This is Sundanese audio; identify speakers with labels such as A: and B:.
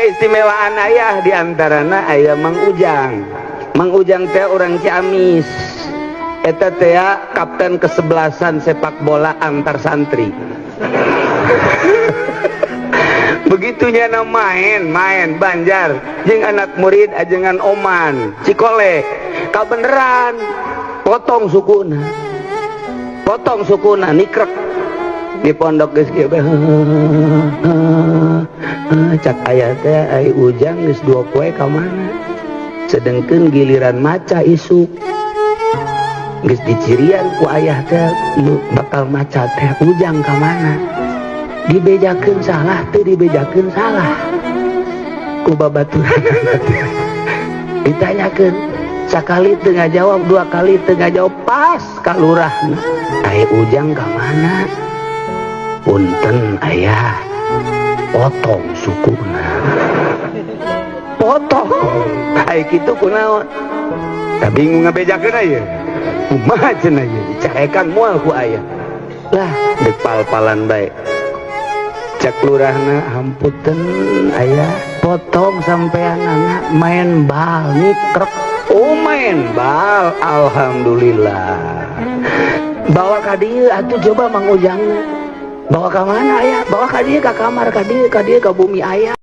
A: keistimewaan ayah diantarana ayah Mang Ujang. Mang Ujang teh orang Ciamis, eta teh kapten kesebelasan sepak bola antar santri. Begitunya main Banjar jeung anak murid ajengan Oman Cikole kabeneran potong sukuna nikrek di pondok geus kieu cak aya teh ai Ujang geus 2 poe ka mana sedengkeun giliran maca isuk geus dicirian ku ayah teh bakal maca teh Ujang ka mana dibejakeun salah teu dibejakeun salah ku babaturan ditanyakeun sakali teu ngajawab 2 kali teu ngajawab pas ka lurahna aya Ujang ka mana punten ayah potong sukuna potong aya kitu kunaon da bingung ngabejakeun aya kumaha cenah ieu dicarekan moal ku ayah lah deuk pal-palan bae cak lurahna hampunten ayah potong sampean anak main bal nikrek main bal alhamdulillah bawa ka dieu atuh coba Mang Ujangna bawa ka mana ayah bawa ka dieu ka kamar ka dieu ka bumi ayah